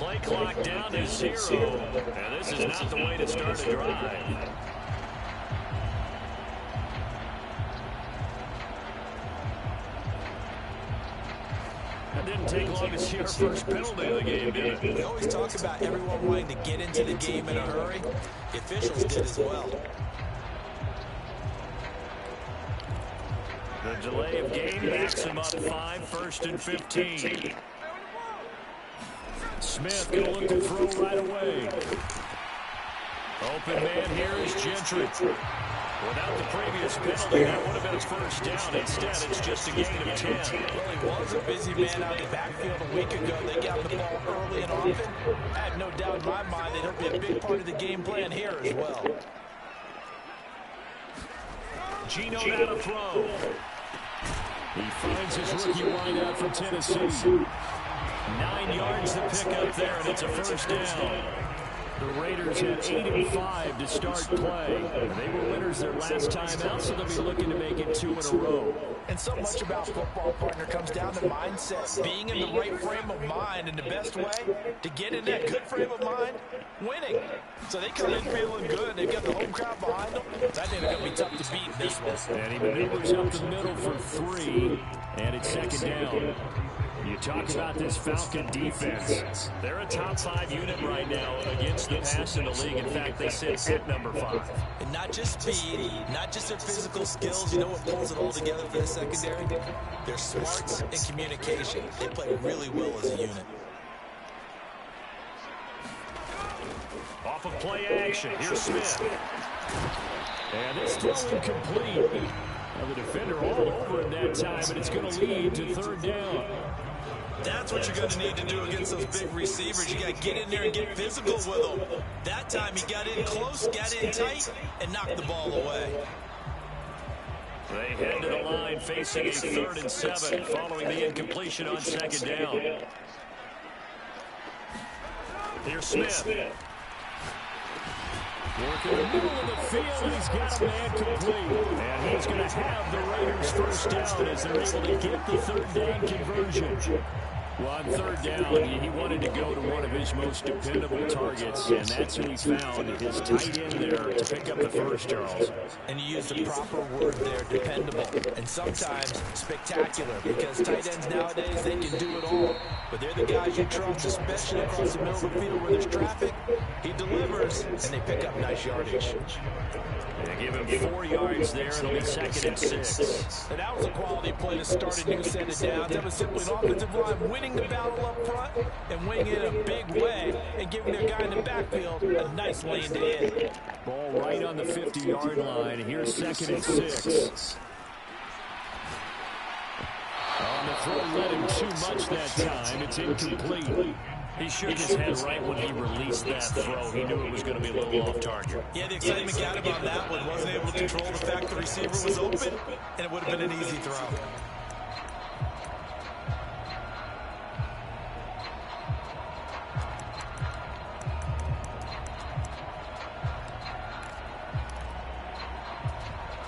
play clock down to 0. And this is not the way to start a drive. It didn't take long to see our first penalty of the game, did it? We always talk about everyone wanting to get into the game in a hurry. The officials did as well. The delay of game backs him up 5, 1st and 15. Smith going to look to throw right away. Open man here is Gentry. Without the previous penalty, that would have been a first down. Instead, it's just a gain of 10. Well, he was a busy man out in the backfield a week ago. They got the ball early and often. I have no doubt in my mind that he'll be a big part of the game plan here as well. Gino now to throw. He finds his rookie wideout from Tennessee. 9 yards to pick up there, and it's a first down. The Raiders had 8 and 5 to start play. They were winners their last time out, so they'll be looking to make it 2 in a row. And so much about football, partner, comes down to mindset. Being in the right frame of mind, and the best way to get in that good frame of mind, winning. So they come in feeling good. They've got the home crowd behind them. I think they're going to be tough to beat in this one. And he maneuvers up the middle for 3, and it's second down. You talk about this Falcon defense. They're a top 5 unit right now against the pass in the league. In fact, they sit at number 5. And not just speed, not just their physical skills. You know what pulls it all together for the secondary? Their smarts and communication. They play really well as a unit. Off of play action, here's Smith. And this throw incomplete. Now the defender all over him that time, but it's going to lead to 3rd down. That's what you're going to need to do against those big receivers. You got to get in there and get physical with them. That time he got in close, got in tight, and knocked the ball away. They head to the line facing a 3rd and 7 following the incompletion on 2nd down. Here's Smith. Working the middle of the field, and he's got a man complete. And he's going to have the Raiders first down as they're able to get the 3rd down conversion. Well, on 3rd down, he wanted to go to one of his most dependable targets, and that's who he found, his tight end there to pick up the first, Charles. And you use the proper word there, dependable, and sometimes spectacular, because tight ends nowadays, they can do it all. But they're the guys you trust, especially across the middle of the field where there's traffic. He delivers, and they pick up nice yardage. They give him 4 yards there, and it'll be 2nd and 6. And that was a quality play to start a new set of downs. That was simply an offensive line winning the battle up front and winning it in a big way and giving their guy in the backfield a nice lane to end. Ball right on the 50-yard line. Here's 2nd and 6. On the throw, led him too much that time. It's incomplete. He shook his head right when he released that throw. He knew it was going to be a little off target. Yeah, the excitement got him on that one. Wasn't able to control the fact the receiver was open, and it would have been an easy throw.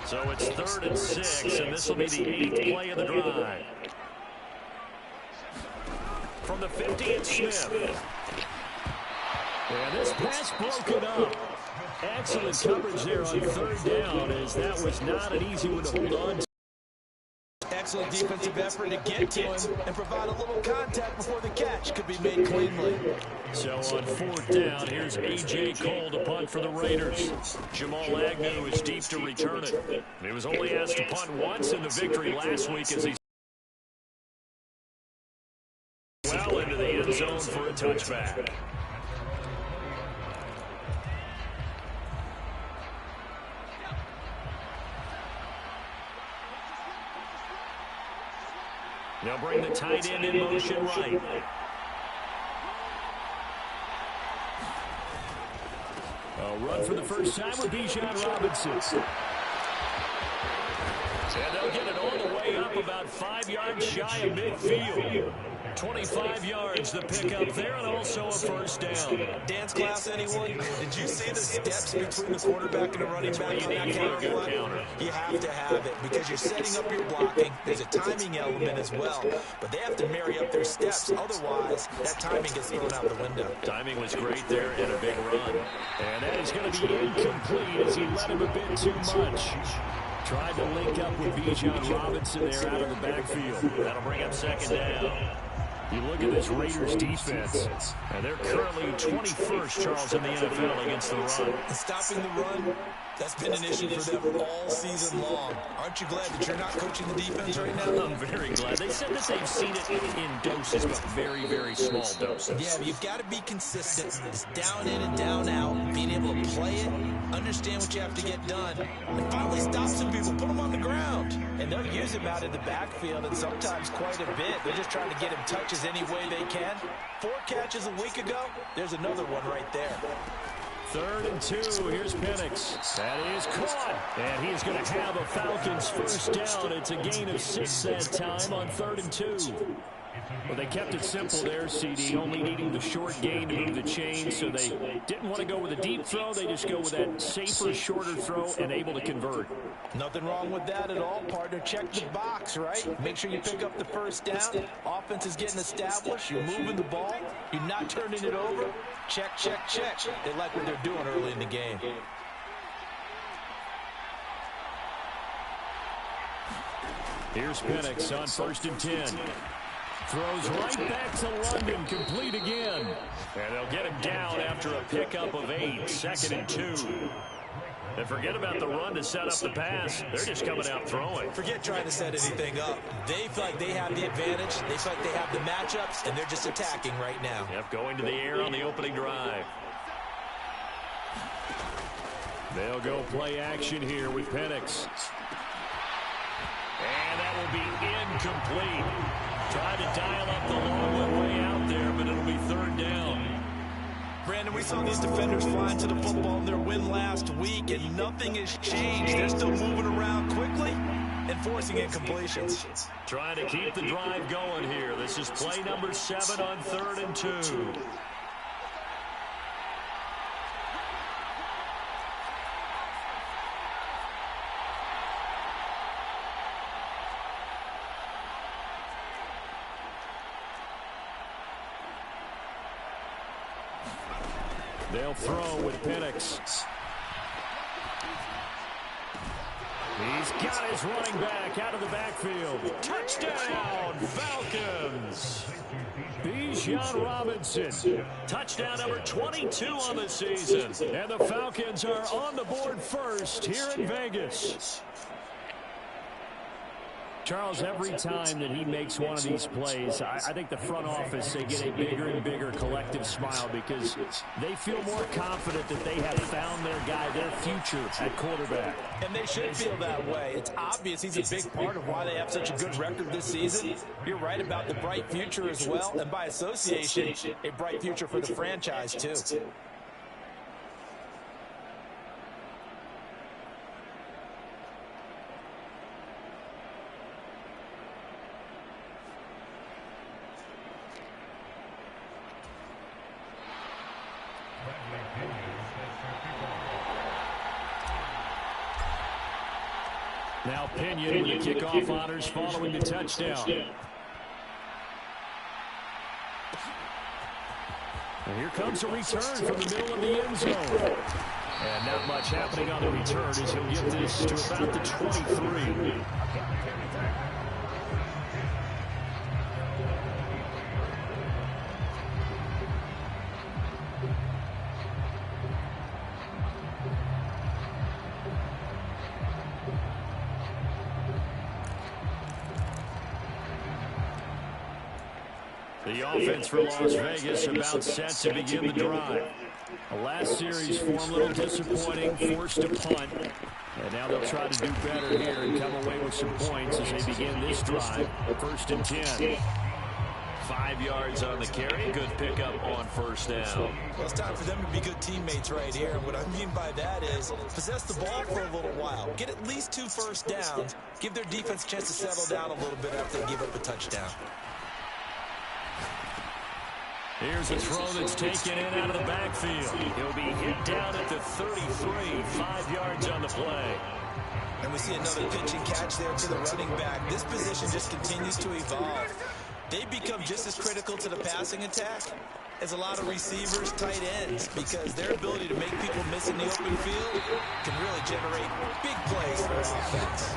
So it's 3rd and 6, and this will be the 8th play of the drive. From the 50, it's Smith. And this pass broken up. Excellent coverage there on 3rd down, as that was not an easy one to hold on to. Excellent defensive effort to get to him and provide a little contact before the catch could be made cleanly. So on 4th down, here's A.J. Cole to punt for the Raiders. Jamal Agnew is deep to return it. He was only asked to punt once in the victory last week as he well into the end zone for a touchback. They'll bring the tight end in motion right. A run for the first time with Bijan Robinson. And they'll get it all the way up about 5 yards shy of midfield. 25 yards the pickup there, and also a first down. Dance class, anyone? Did you see the steps between the quarterback and the running back on that counter? You have to have it because you're setting up your blocking. There's a timing element as well, but they have to marry up their steps. Otherwise, that timing gets thrown out the window. Timing was great there and a big run. And that is going to be incomplete as he let him a bit too much. Tried to link up with Bijan Robinson there out of the backfield. That'll bring up second down. You look at this Raiders defense, and they're currently 21st, Charles, in the NFL against the run. And stopping the run, that's been an issue for them all season long. Aren't you glad that you're not coaching the defense right now? I'm very glad. They said that they've seen it in doses, but very, very small doses. Yeah, but you've got to be consistent. It's down in and down out, being able to play it, understand what you have to get done, and finally stop some people, put them on the ground. And they'll use him out in the backfield, and sometimes quite a bit. They're just trying to get him touches any way they can. 4 catches a week ago, there's another one right there. 3rd and 2. Here's Penix. That is caught. And he's going to have a Falcons first down. It's a gain of 6 that time on 3rd and 2. Well, they kept it simple there, CD, only needing the short gain to move the chain, so they didn't want to go with a deep throw. They just go with that safer, shorter throw and able to convert. Nothing wrong with that at all, partner. Check the box, right? Make sure you pick up the first down. Offense is getting established. You're moving the ball. You're not turning it over. Check, check, check. They like what they're doing early in the game. Here's Penix on 1st and 10. Throws right back to London, complete again. And they'll get him down after a pickup of 8, 2nd and 2. And forget about the run to set up the pass. They're just coming out throwing. Forget trying to set anything up. They feel like they have the advantage. They feel like they have the matchups, and they're just attacking right now. Yep, going to the air on the opening drive. They'll go play action here with Penix. And that will be incomplete. Tried to dial up the long way out there, but it'll be 3rd down. Brandon, we saw these defenders flying to the football in their win last week, and nothing has changed. They're still moving around quickly and forcing incompletions. Trying to keep the drive going here. This is play number 7 on 3rd and 2. They'll throw with Penix. He's got his running back out of the backfield. Touchdown, Falcons. Bijan Robinson. Touchdown number 22 on the season. And the Falcons are on the board first here in Vegas. Charles, every time that he makes one of these plays, I think the front office, they get a bigger and bigger collective smile because they feel more confident that they have found their guy, their future at quarterback. And they should feel that way. It's obvious he's a big part of why they have such a good record this season. You're right about the bright future as well, and by association, a bright future for the franchise too. Now Pinion with the kickoff honors following the touchdown. And here comes a return from the middle of the end zone. And not much happening on the return as he'll get this to about the 23. The offense for Las Vegas about set to begin the drive. The last series form a little disappointing, forced to punt. And now they'll try to do better here and come away with some points as they begin this drive. 1st and 10. 5 yards on the carry. Good pickup on 1st down. Well, it's time for them to be good teammates right here. And what I mean by that is possess the ball for a little while. Get at least 2 first downs. Give their defense a chance to settle down a little bit after they give up a touchdown. Here's a throw that's taken in out of the backfield. He'll be hit down at the 33, 5 yards on the play. And we see another pitch and catch there to the running back. This position just continues to evolve. They become just as critical to the passing attack as a lot of receivers, tight ends, because their ability to make people miss in the open field can really generate big plays for their offense.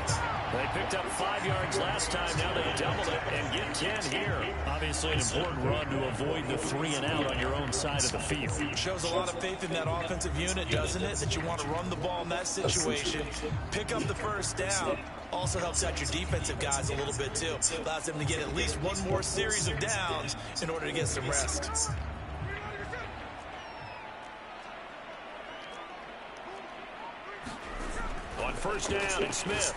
They picked up 5 yards last time. Now they double it and get 10 here. Obviously an important run to avoid the 3 and out on your own side of the field. Shows a lot of faith in that offensive unit, doesn't it? That you want to run the ball in that situation, pick up the first down. Also helps out your defensive guys a little bit too. Allows them to get at least one more series of downs in order to get some rest. On first down, it's Smith.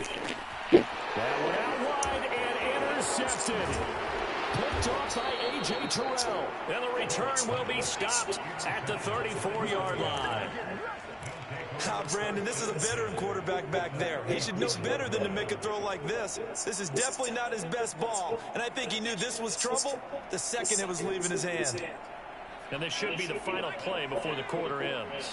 That went out wide and intercepted. Picked off by A.J. Terrell. And the return will be stopped at the 34-yard line. Brandon, this is a veteran quarterback back there. He should know better than to make a throw like this. This is definitely not his best ball. And I think he knew this was trouble the second it was leaving his hand. And this should be the final play before the quarter ends.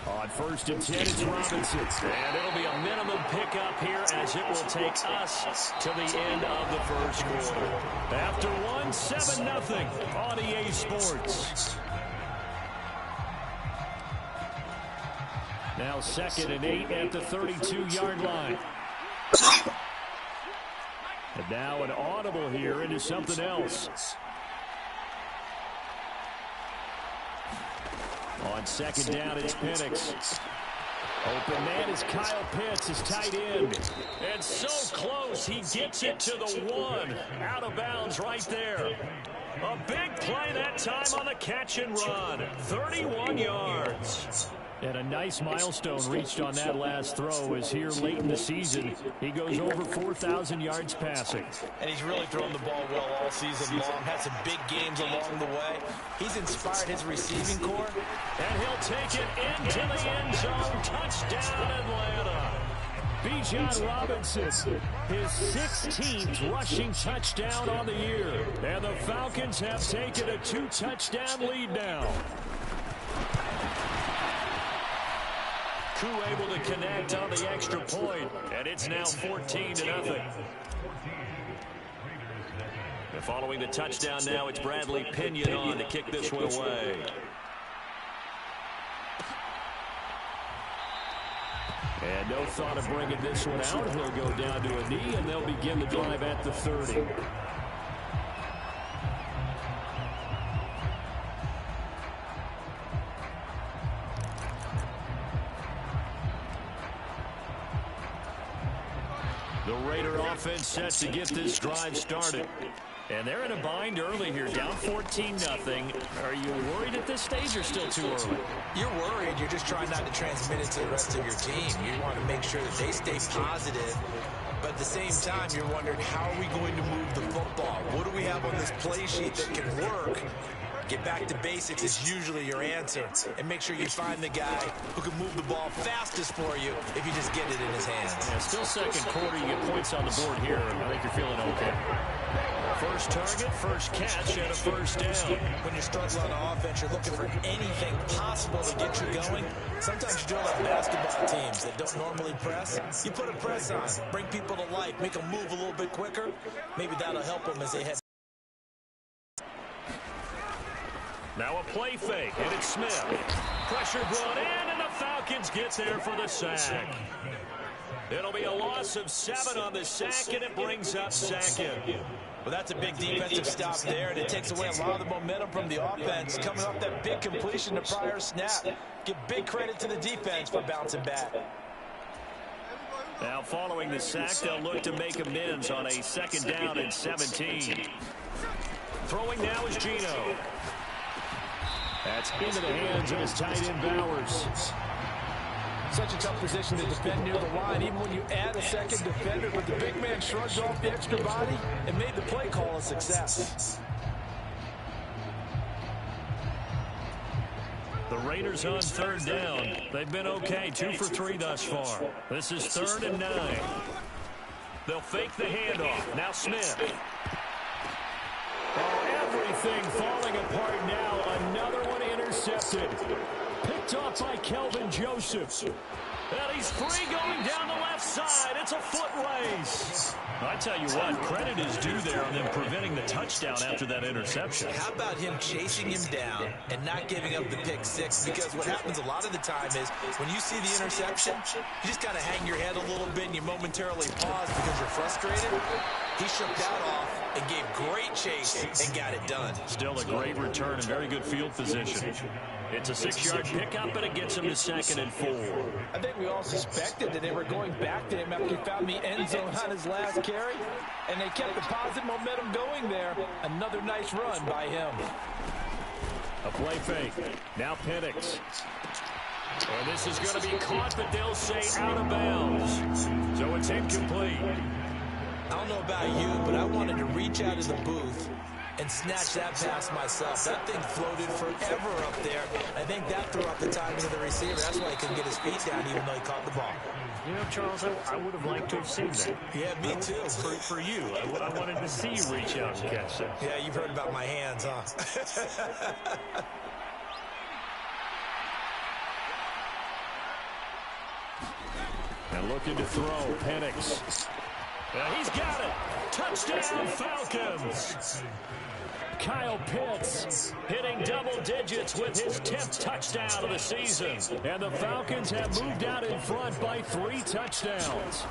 On first and 10, it's Robinson. And it'll be a minimum pickup here as it will take us to the end of the first quarter. After one, 7-0 on EA Sports. Now 2nd and 8 at the 32-yard line. And now an audible here into something else. On 2nd down, it's Penix. Open man is Kyle Pitts, his tight end. And so close, he gets it to the 1. Out of bounds right there. A big play that time on the catch and run. 31 yards. And a nice milestone reached on that last throw as here late in the season, he goes over 4,000 yards passing. And he's really thrown the ball well all season long. Had some big games along the way. He's inspired his receiving corps. And he'll take it into the end zone. Touchdown, Atlanta. Bijan Robinson, his 16th rushing touchdown on the year. And the Falcons have taken a 2-touchdown lead now. Koo able to connect on the extra point, and it's now 14-0. And following the touchdown now, it's Bradley Pinion on to kick this one away. And no thought of bringing this one out. He'll go down to a knee, and they'll begin the drive at the 30. The Raider offense set to get this drive started. And they're in a bind early here, down 14-0. Are you worried at this stage or still too early? You're worried. You're just trying not to transmit it to the rest of your team. You want to make sure that they stay positive. But at the same time, you're wondering, how are we going to move the football? What do we have on this play sheet that can work? Get back to basics is usually your answer. And make sure you find the guy who can move the ball fastest for you if you just get it in his hands. Yeah, still second quarter. You get points on the board here. I think you're feeling okay. First target, first catch, and a first down. When you're struggling on offense, you're looking for anything possible to get you going. Sometimes you do like basketball teams that don't normally press. You put a press on, bring people to life, make them move a little bit quicker. Maybe that'll help them as they head. Now a play fake, and it's Smith. Pressure brought in, and the Falcons get there for the sack. It'll be a loss of 7 on the sack, and it brings up 2nd. Well, that's a big defensive stop there, and it takes away a lot of the momentum from the offense. Coming off that big completion the prior snap. Give big credit to the defense for bouncing back. Now following the sack, they'll look to make amends on a 2nd down and 17. Throwing now is Geno. That's into the hands of his tight end Bowers. Such a tough position to defend near the line, even when you add a second defender. But the big man shrugged off the extra body and made the play call a success. The Raiders on 3rd down. They've been okay, 2 for 3 thus far. This is 3rd and 9. They'll fake the handoff. Now Smith. Oh, everything falling apart now. Another one intercepted. Picked off by Kelvin Joseph. And he's free going down the left side. It's a foot race. I tell you what, credit is due there on them preventing the touchdown after that interception. How about him chasing him down and not giving up the pick six? Because what happens a lot of the time is when you see the interception, you just kind of hang your head a little bit and you momentarily pause because you're frustrated. He shook that off and gave great chase and got it done. Still a great return and very good field position. It's a 6-yard pickup, and it gets him to 2nd and 4. I think we all suspected that they were going back to him after he found the end zone on his last carry, and they kept the positive momentum going there. Another nice run by him. A play fake. Now Penix. And this is going to be caught, but they'll say out of bounds. So it's incomplete. I don't know about you, but I wanted to reach out of the booth and snatch that pass myself. That thing floated forever up there. I think that threw up the timing of the receiver. That's why he couldn't get his feet down even though he caught the ball. You know, Charles, I would have liked to have seen that. Yeah, me too. For you, I wanted to see you reach out and catch that. Yeah, you've heard about my hands, huh? And looking to throw, Penix. He's got it. Touchdown, Falcons. Kyle Pitts hitting double digits with his 10th touchdown of the season. And the Falcons have moved out in front by 3 touchdowns.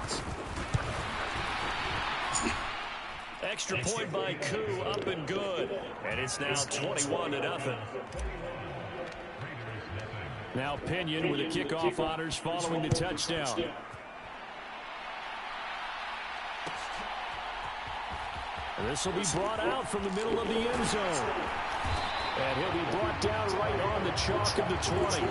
Extra point by Koo, up and good. And it's now 21-0. Now Pinion with the kickoff honors following the touchdown. This will be brought out from the middle of the end zone. And he'll be brought down right on the chalk of the 20.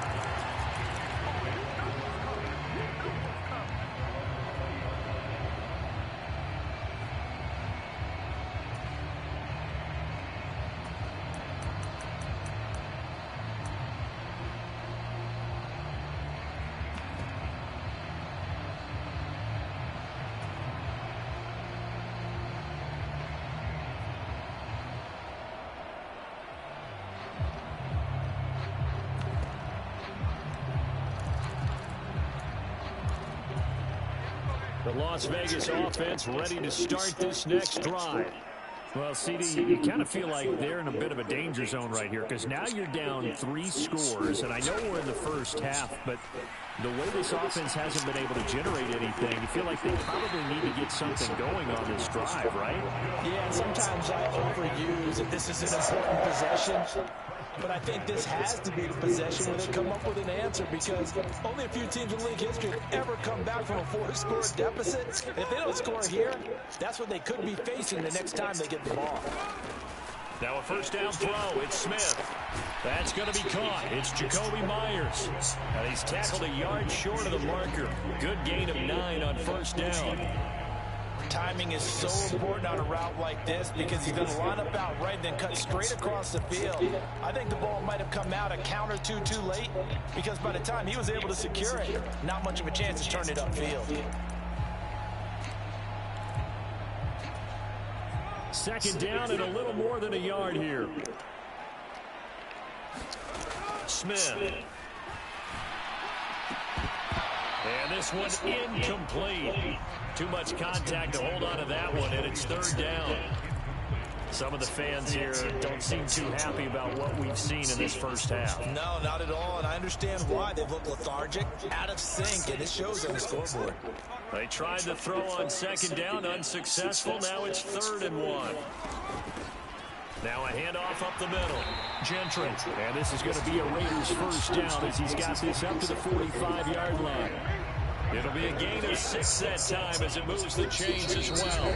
The Las Vegas offense ready to start this next drive. Well, CD, you kind of feel like they're in a bit of a danger zone right here because now you're down 3 scores, and I know we're in the first half, but the way this offense hasn't been able to generate anything, you feel like they probably need to get something going on this drive, right? Yeah, and sometimes I overuse that this is an important possession. But I think this has to be the possession where they come up with an answer because only a few teams in league history have ever come back from a 4-score deficit. If they don't score here, that's what they could be facing the next time they get the ball. Now a first down throw. It's Smith. That's going to be caught. It's Jacoby Myers. And he's tackled a yard short of the marker. Good gain of 9 on first down. Timing is so important on a route like this because he's going to line up out right and then cut straight across the field. I think the ball might have come out a count or two too late because by the time he was able to secure it, not much of a chance to turn it upfield. Second down and a little more than a yard here. Smith. And this one incomplete. Too much contact to hold on to that one, and it's third down. Some of the fans here don't seem too happy about what we've seen in this first half. No, not at all, and I understand why. They've looked lethargic, out of sync, and it shows on the scoreboard. They tried to throw on second down, unsuccessful. Now it's 3rd and 1. Now a handoff up the middle. Gentry. And this is going to be a Raiders first down as he's got this up to the 45-yard line. It'll be a gain of 6 that time as it moves the chains as well.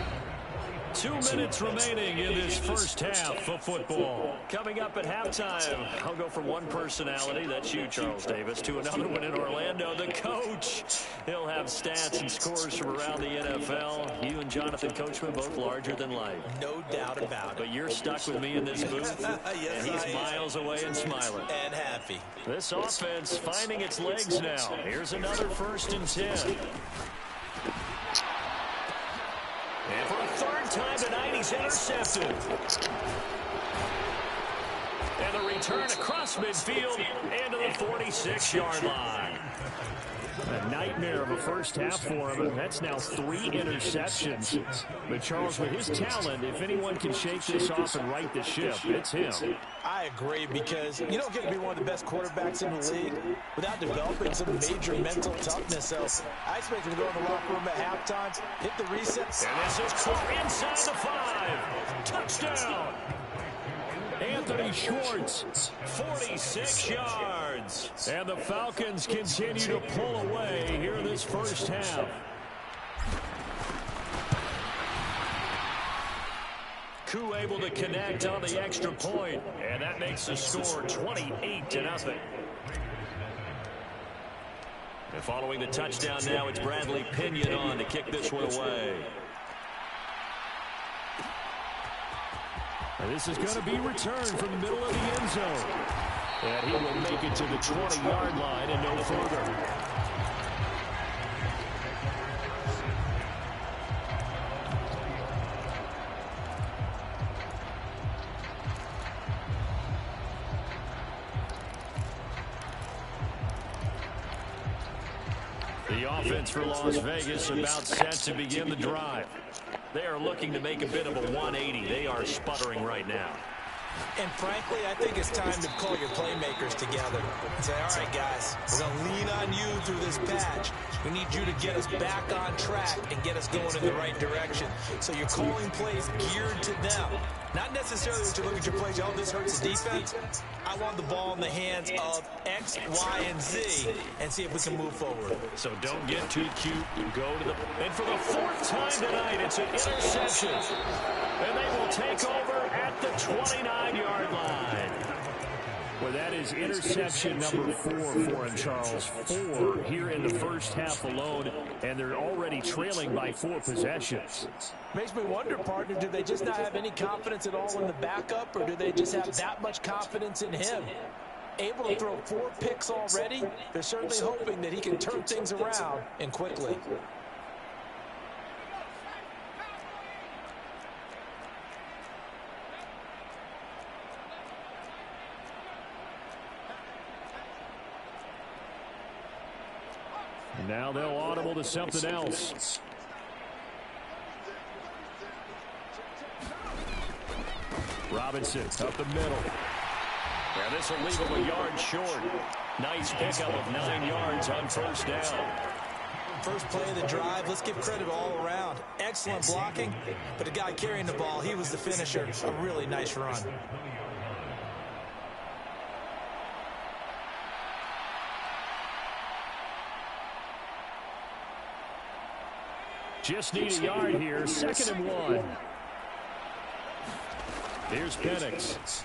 2 minutes remaining in this first half of football. Coming up at halftime, I'll go from one personality, that's you, Charles Davis, to another one in Orlando, the coach. He'll have stats and scores from around the NFL. You and Jonathan Coachman both larger than life. No doubt about it. But you're stuck with me in this booth, yes, and he's miles away and smiling. And happy. This offense finding its legs now. Here's another 1st and 10. time tonight, he's intercepted. And the return across midfield and to the 46-yard line. A nightmare of a first half for him. That's now 3 interceptions. But Charles, with his talent, if anyone can shake this off and right the ship, it's him. I agree, because you don't get to be one of the best quarterbacks in the league without developing some major mental toughness. So I expect him to go in the locker room at halftime, hit the reset. And this is caught inside the 5. Touchdown. Anthony Schwartz, 46 yards. And the Falcons continue to pull away here in this first half. Koo able to connect on the extra point, and that makes the score 28-0. And following the touchdown now, it's Bradley Pinion on to kick this one away. And this is going to be returned from the middle of the end zone. And he will make it to the 20-yard line and no further. The offense for Las Vegas about set to begin the drive. They are looking to make a bit of a 180. They are sputtering right now. And frankly, I think it's time to call your playmakers together and say, all right, guys, we're going to lean on you through this patch. We need you to get us back on track and get us going in the right direction. So you're calling plays geared to them. Not necessarily that you look at your plays, oh, this hurts the defense. I want the ball in the hands of X, Y, and Z and see if we can move forward. So don't get too cute. Go to the... And for the 4th time tonight, it's an interception. And they will take over at the 29-yard line. Well, that is interception number 4 for him, Charles. 4 here in the first half alone, and they're already trailing by 4 possessions. Makes me wonder, partner, do they just not have any confidence at all in the backup, or do they just have that much confidence in him? Able to throw 4 picks already, they're certainly hoping that he can turn things around and quickly. And now they'll audible to something else. Robinson up the middle. And this will leave him a yard short. Nice pickup of 9 yards on first down. First play of the drive, let's give credit all around. Excellent blocking, but the guy carrying the ball, he was the finisher. A really nice run. Just need a yard here. 2nd and 1. Here's Penix.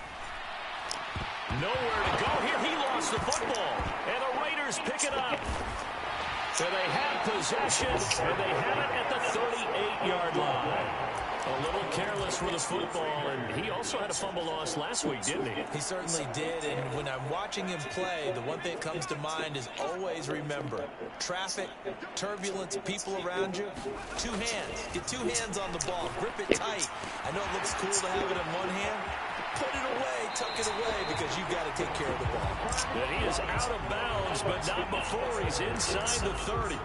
Nowhere to go here. He lost the football. And the Raiders pick it up. So they have possession, and they have it at the 38-yard line. A little careless with the football, and he also had a fumble loss last week, didn't he? He certainly did, and when I'm watching him play, the one thing that comes to mind is always remember, traffic, turbulence, people around you, 2 hands. Get 2 hands on the ball. Grip it tight. I know it looks cool to have it in one hand. Put it away, tuck it away, because you've got to take care of the ball. And he is out of bounds, but not before he's inside the 30.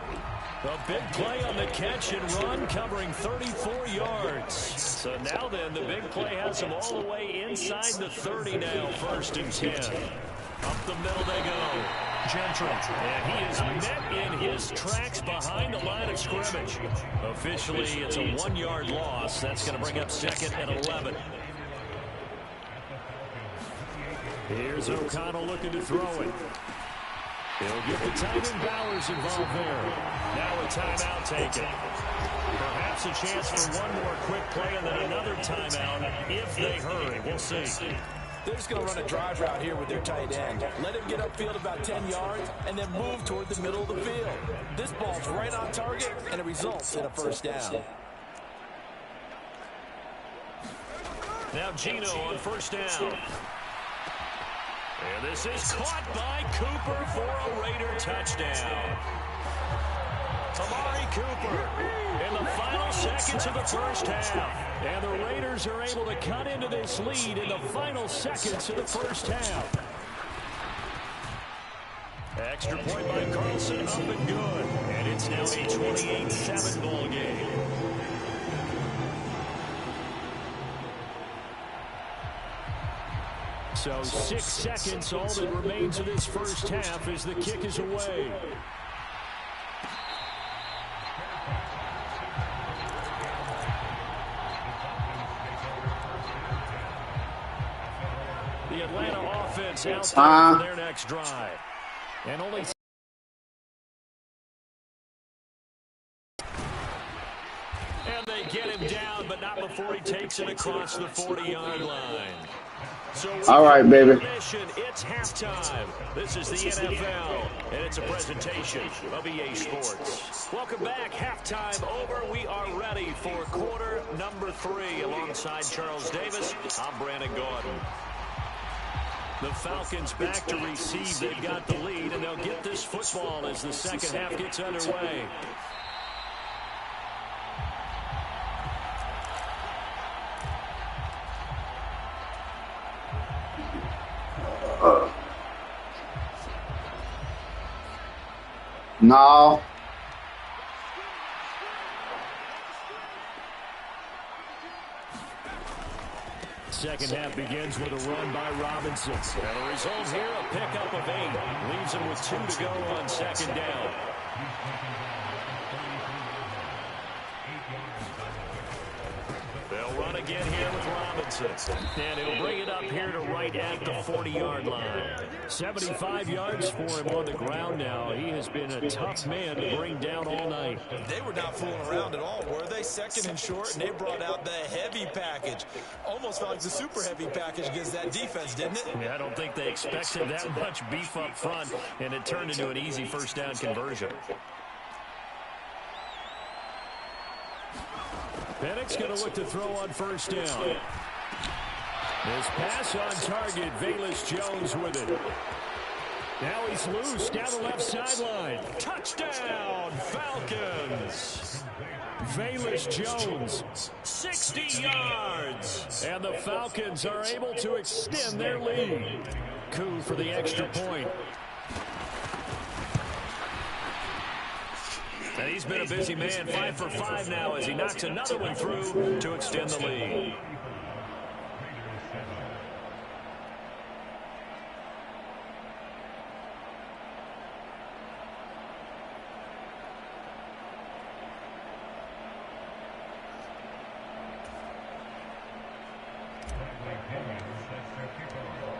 A big play on the catch and run, covering 34 yards. So now then, the big play has him all the way inside the 30 now, 1st and 10. Up the middle they go. Gentry. And he is met in his tracks behind the line of scrimmage. Officially, it's a 1-yard loss. That's going to bring up 2nd and 11. Here's O'Connell looking to throw it. He'll get the tight end Bowers involved there. Now a timeout taken. Perhaps a chance for one more quick play and then another timeout if they hurry. We'll see. They're just going to run a drive route here with their tight end. Let him get upfield about 10 yards and then move toward the middle of the field. This ball's right on target, and it results in a 1st down. Now Gino on 1st down. And this is caught by Cooper for a Raider touchdown. Amari Cooper in the final seconds of the first half. And the Raiders are able to cut into this lead in the final seconds of the first half. Extra point by Carlson, up and good. And it's now a 28-7 ball game. So 6 seconds, all that remains of this first half as the kick is away. The Atlanta offense out there for their next drive. And only and they get him down, but not before he takes it across the 40-yard line. So all right, baby. It's halftime. This is the NFL, and it's a presentation of EA Sports. Welcome back. Halftime over. We are ready for quarter number 3. Alongside Charles Davis, I'm Brandon Gordon. The Falcons back to receive. They've got the lead, and they'll get this football as the second half gets underway. No. Second half begins with a run by Robinson. And the result here, a pickup of 8. Leaves him with 2 to go on second down. They'll run again here with Robinson. And he'll bring it up here to right at the 40-yard line. 75 yards for him on the ground now. He has been a tough man to bring down all night. They were not fooling around at all, were they? Second and short, and they brought out the heavy package. Almost felt like the super heavy package against that defense, didn't it? Yeah, I don't think they expected that much beef up front, and it turned into an easy first down conversion. Pennick's going to look to throw on first down. His pass on target, Velus Jones with it. Now he's loose down the left sideline. Touchdown, Falcons. Velus Jones, 60 yards. And the Falcons are able to extend their lead. Coup for the extra point. And he's been a busy man, 5 for 5 now as he knocks another one through to extend the lead.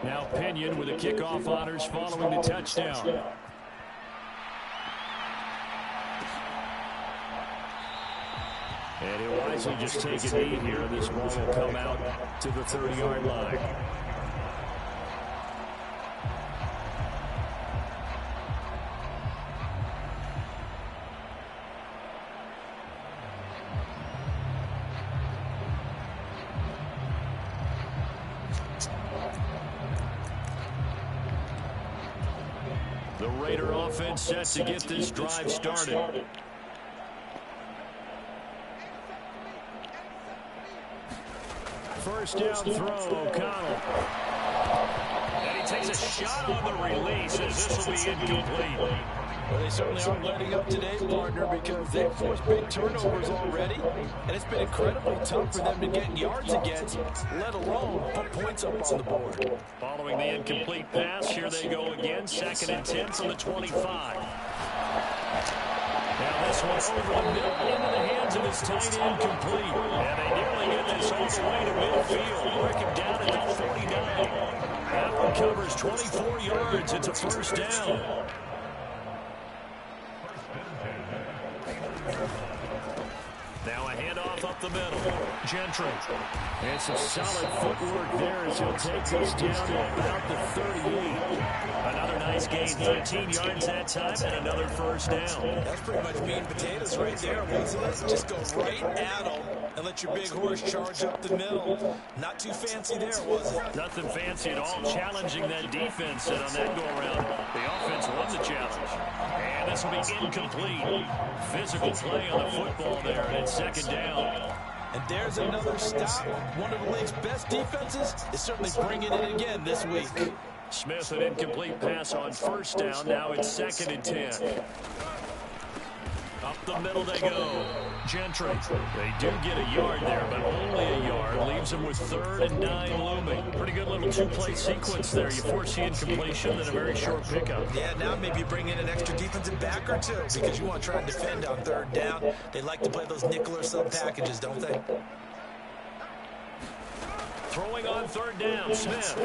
Now Pinion with the kickoff honors following the touchdown. And he'll wisely just take a knee here. This ball will come out to the 30-yard line. The Raider offense set to get this drive started. First down throw, O'Connell. And he takes a shot on the release as this will be incomplete. Well, they certainly aren't letting up today, partner, because they've forced big turnovers already, and it's been incredibly tough for them to get yards against, let alone put points up on the board. Following the incomplete pass, here they go again, 2nd and 10 from the 25. Now this one over the middle into the hands of his tight end complete. And they nearly get this all the way to midfield. Break him down at the 49. That one covers 24 yards. It's a first down. Now a handoff up the middle. Gentry. And some solid footwork there as he'll take this down to about the 38. Another nice gain, 13 yards that time, and another first down. That's pretty much meat and potatoes right there, wasn't it? Just go right at them and let your big horse charge up the middle. Not too fancy there, was it? Nothing fancy at all. Challenging that defense, and on that go-around, the offense won the challenge. And this will be incomplete. Physical play on the football there, and it's second down. And there's another stop. One of the league's best defenses is certainly bringing it again this week. Smith, an incomplete pass on first down. Now it's 2nd and 10. Up the middle they go. Gentry. They do get a yard there, but only a yard. Leaves them with 3rd and 9 looming. Pretty good little two-play sequence there. You force the incompletion, then a very short pickup. Yeah, now maybe you bring in an extra defensive back or two because you want to try and defend on 3rd down. They like to play those nickel or sub packages, don't they? Throwing on 3rd down, Smith.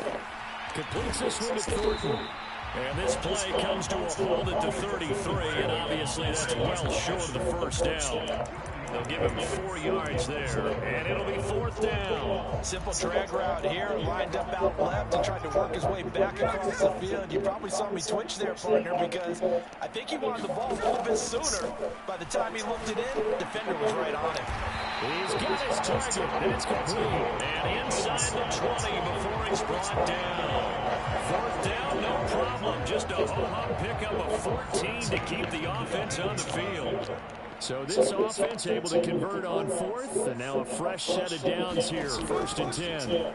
Completes this one to Thornton. And this play comes to a hold at the 33, and obviously that's well short of the first down. They'll give him 4 yards there, and it'll be 4th down. Simple drag route here, lined up out left and tried to work his way back across the field. You probably saw me twitch there, partner, because I think he wanted the ball a little bit sooner. By the time he looked it in, the defender was right on him. He's got his target, and it's complete. And inside the 20 before he's brought down. 4th down, no problem. Just a ho-hum pickup of 14 to keep the offense on the field. So this offense able to convert on 4th, and now a fresh set of downs here, 1st and 10.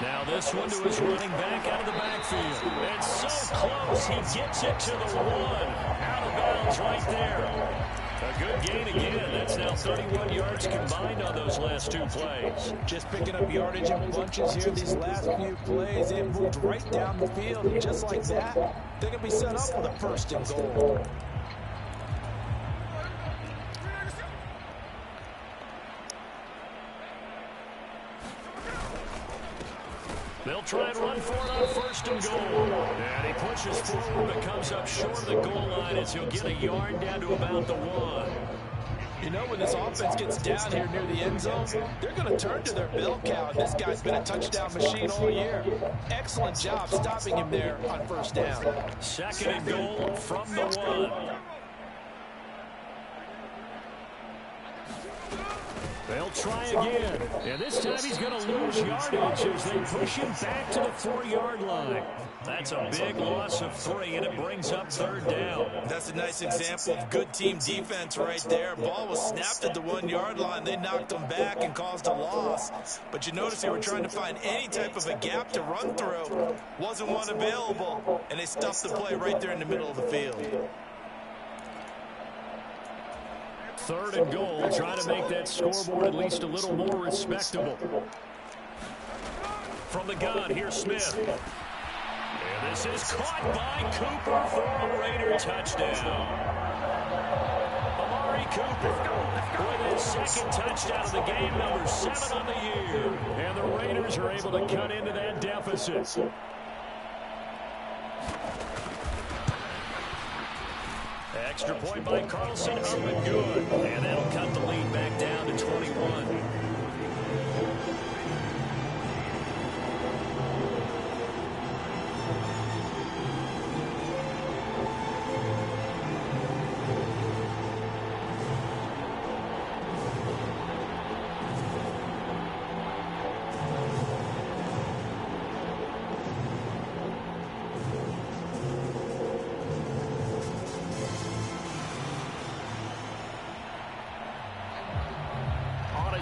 Now this one to his running back out of the backfield. It's so close, he gets it to the 1. Out of bounds right there. A good gain again. That's now 31 yards combined on those last 2 plays. Just picking up yardage in bunches here these last few plays. It moved right down the field, and just like that, they're going to be set up with a 1st and goal. They'll try and run for it on 1st and goal. And he pushes forward but comes up short of the goal line as he'll get a yard down to about the 1. You know, when this offense gets down here near the end zone, they're going to turn to their bell cow. This guy's been a touchdown machine all year. Excellent job stopping him there on 1st down. 2nd and goal from the 1. They'll try again, and this time he's going to lose yardage as they push him back to the 4-yard line. That's a big loss of 3, and it brings up 3rd down. That's a nice example of good team defense right there. Ball was snapped at the 1-yard line. They knocked him back and caused a loss. But you notice they were trying to find any type of a gap to run through. Wasn't one available, and they stuffed the play right there in the middle of the field. 3rd and goal, trying to make that scoreboard at least a little more respectable. From the gun, here's Smith. And this is caught by Cooper for a Raider touchdown. Amari Cooper with his 2nd touchdown of the game, number 7 on the year. And the Raiders are able to cut into that deficit. Extra point by Carlson, up and good. And that'll cut the lead back down to 21.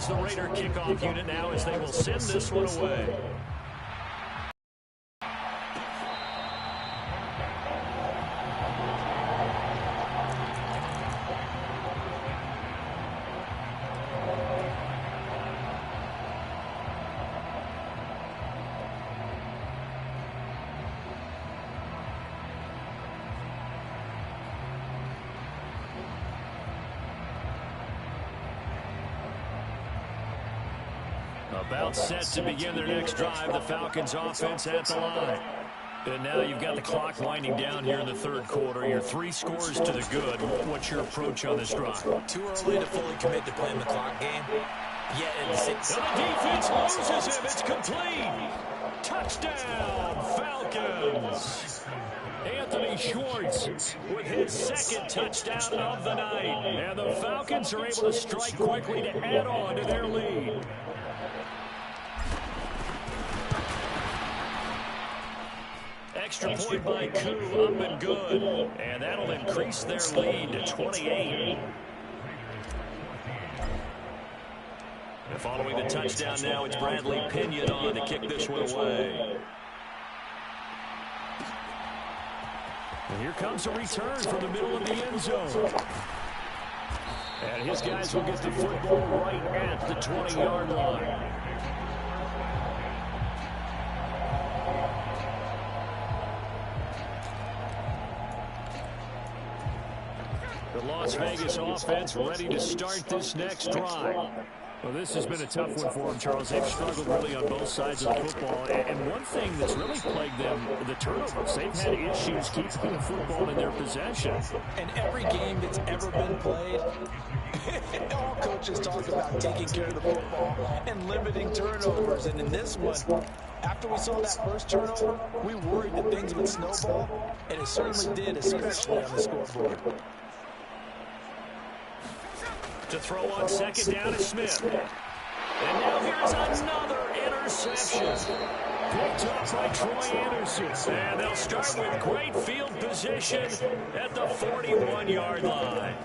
The Raider kickoff unit now as they will send this one away. About set to begin their next drive. The Falcons offense at the line. And now you've got the clock winding down here in the 3rd quarter. Your 3 scores to the good. What's your approach on this drive? Too early to fully commit to playing the clock game. Yet in the 6th. And the defense loses him. It's complete. Touchdown, Falcons. Anthony Schwartz with his 2nd touchdown of the night. And the Falcons are able to strike quickly to add on to their lead. Extra point by Koo, up and good. And that'll increase their lead to 28. And following the touchdown now, it's Bradley Pinion on to kick this one away. And here comes a return from the middle of the end zone. And his guys will get the football right at the 20-yard line. The Las Vegas offense ready to start this next drive. Well, this has been a tough one for them, Charles. They've struggled really on both sides of the football. And one thing that's really plagued them, the turnovers. They've had issues keeping the football in their possession. And every game that's ever been played, all coaches talk about taking care of the football and limiting turnovers. And in this one, after we saw that first turnover, we worried that things would snowball. And it certainly did, especially on the scoreboard. To throw on second down is Smith. And now here's another interception. Picked up by Troy Anderson. And they'll start with great field position at the 41-yard line.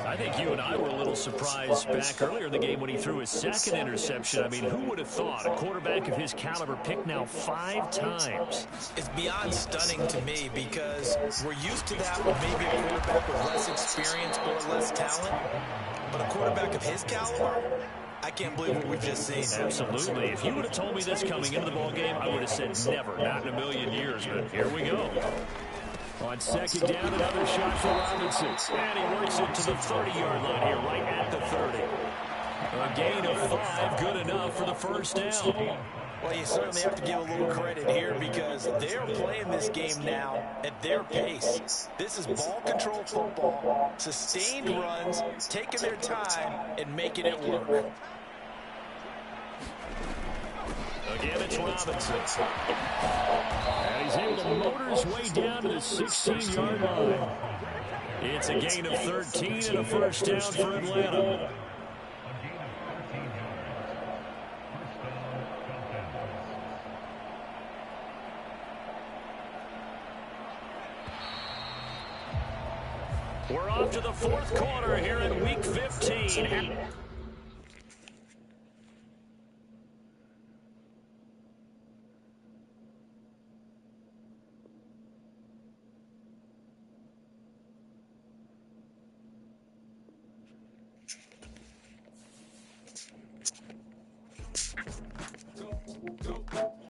I think you and I were a little surprised back earlier in the game when he threw his second interception. I mean, who would have thought a quarterback of his caliber picked now 5 times? It's beyond stunning to me because we're used to that with maybe a quarterback with less experience or less talent. But a quarterback of his caliber, I can't believe what we've just seen. Absolutely. If you would have told me this coming into the ballgame, I would have said never, not in a million years. But here we go. On second down, another shot for Robinson. And he works it to the 30-yard line here, right at the 30. A gain of 5, good enough for the first down. Well, you certainly have to give a little credit here because they're playing this game now at their pace. This is ball control football, sustained runs, taking their time, and making it work. Again, it's Robinson. And he's able to motor his way down to the 16-yard line. It's a gain of 13 and a first down for Atlanta. We're off to the fourth quarter here in Week 15.